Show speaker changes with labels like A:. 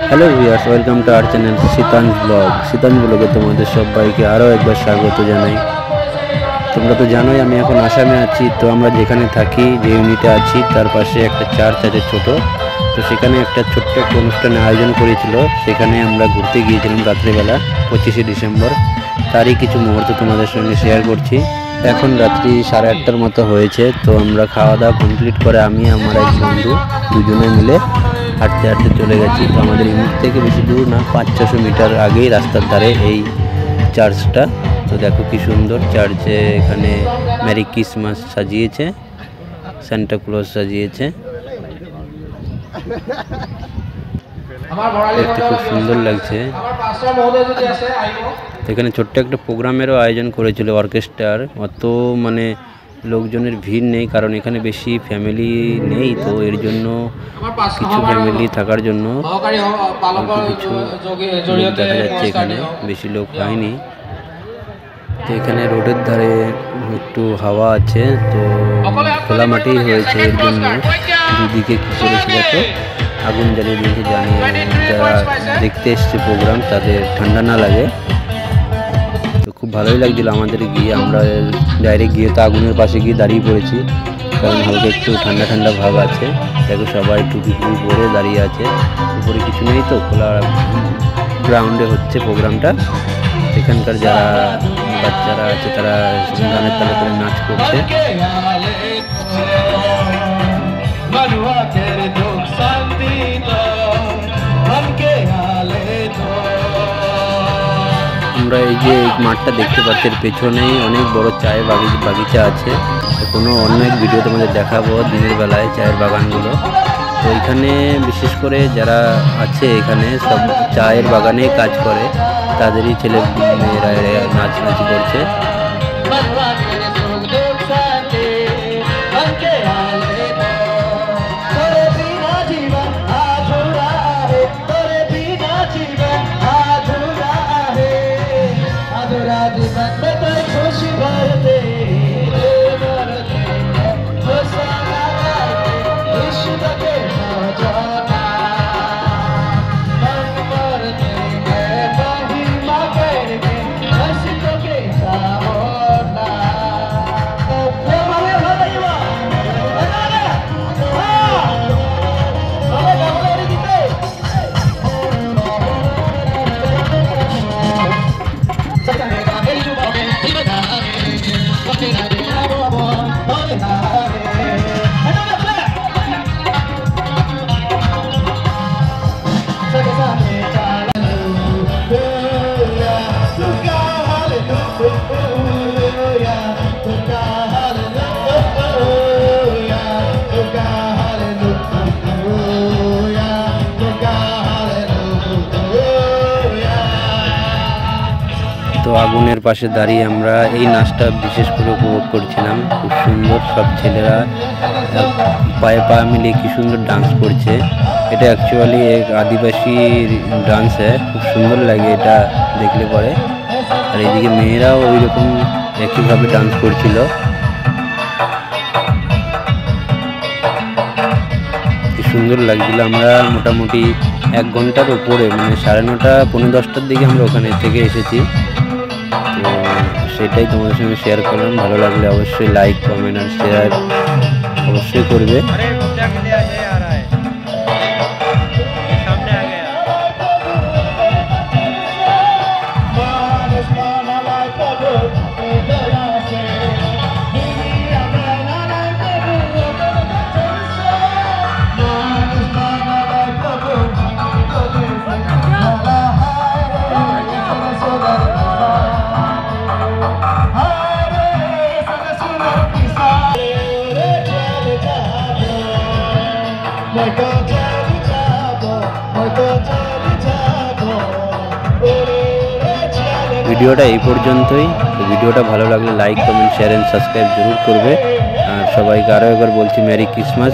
A: Hello viewers, welcome to our channel Sheetanj blog. Sheetanj ব্লগে তোমাদের সবাইকে আরও একবার স্বাগত জানাই। তোমরা তো জানোই আমি এখন আসামে আছি। তো আমরা যেখানে থাকি, যে ইউনিটে আছি, তার পাশে একটা চার্চ আছে ছোট। তো সেখানে একটা ছোট্ট একটা অনুষ্ঠানের আয়োজন করেছিল। সেখানে আমরা ঘুরতে গিয়েছিলাম রাত্রিবেলা 25শে ডিসেম্বর। তারই কিছু মুহূর্ত তোমাদের সঙ্গে শেয়ার করছি। এখন রাত্রি 8:30টার মতো হয়েছে। তো আমরা খাওয়া দাওয়া কমপ্লিট করে আমি আমার এক বন্ধু দুজনে মিলে হাঁটতে হাঁটতে চলে গেছি। তো আমাদের ইউনিট থেকে বেশি দূর না, 500-600 মিটার আগেই রাস্তার ধারে এই চার্চটা। তো দেখো কি সুন্দর চার্চে, এখানে মেরি ক্রিসমাস সাজিয়েছে, সান্টা ক্লজ সাজিয়েছে, দেখতে খুব সুন্দর লাগছে। এখানে ছোট্ট একটা প্রোগ্রামেরও আয়োজন করেছিল অর্কেস্ট্রার। অত মানে লোকজনের ভিড় নেই, কারণ এখানে বেশি ফ্যামিলি নেই। তো এর জন্য কিছু ফ্যামিলি থাকার জন্য কিছু লোক দেখা যাচ্ছে, এখানে বেশি লোক হয়নি। তো এখানে রোডের ধারে একটু হাওয়া আছে, তো খোলা মাটি হয়েছে। এর জন্য দুদিকে কী করেছে দেখো, আগুন জ্বালিয়ে দিয়েছে, জানিয়ে যারা দেখতে এসছে প্রোগ্রাম তাদের ঠান্ডা না লাগে। তো খুব ভালোই লাগছিল আমাদের গিয়ে। আমরা ডাইরেক্ট গিয়ে তো আগুনের পাশে গিয়ে দাঁড়িয়ে পড়েছি, কারণ হালকা একটু ঠান্ডা ঠান্ডা ভাব আছে। দেখো সবাই টুপি টুপি পরে দাঁড়িয়ে আছে, উপরে কিছু নেই, তো খোলা গ্রাউন্ডে হচ্ছে প্রোগ্রামটা। এখানকার যারা বাচ্চারা আছে তারা গানের তালে তালে নাচ করছে। আমরা এই যে মাঠটা দেখতে পাচ্ছি, এর পেছনেই অনেক বড় চায়ের বাগিচা আছে। কোনো অন্য এক ভিডিও তোমাদের দেখাবো দিনের বেলায় চায়ের বাগানগুলো। তো এখানে বিশেষ করে যারা আছে এখানে সব চায়ের বাগানে কাজ করে, তাদেরই ছেলে মেয়েরা নাচানাচি করছে। তো আগুনের পাশে দাঁড়িয়ে আমরা এই নাচটা বিশেষ করে উপভোগ করছিলাম। খুব সুন্দর, সব ছেলেরা পায়ে পা মিলিয়ে কি সুন্দর ডান্স করছে। এটা অ্যাকচুয়ালি এক আদিবাসী ডান্স, খুব সুন্দর লাগে এটা দেখলে পরে। আর এদিকে মেয়েরাও ওই রকম একইভাবে ডান্স করছিল। কি সুন্দর লাগছিল। আমরা মোটামুটি 1 ঘন্টার উপরে, মানে 9:30 পৌনে 10টার দিকে আমরা ওখানে থেকে এসেছি। তো সেটাই তোমাদের সঙ্গে শেয়ার করলাম। ভালো লাগলে অবশ্যই লাইক, কমেন্ট আর শেয়ার অবশ্যই করবে। ভিডিওটা এই পর্যন্তই। তো ভিডিওটা ভালো লাগলে like, comment, share and subscribe জরুর করবে। আর সবাইকে আরও একবার বলছি মেরি ক্রিসমাস।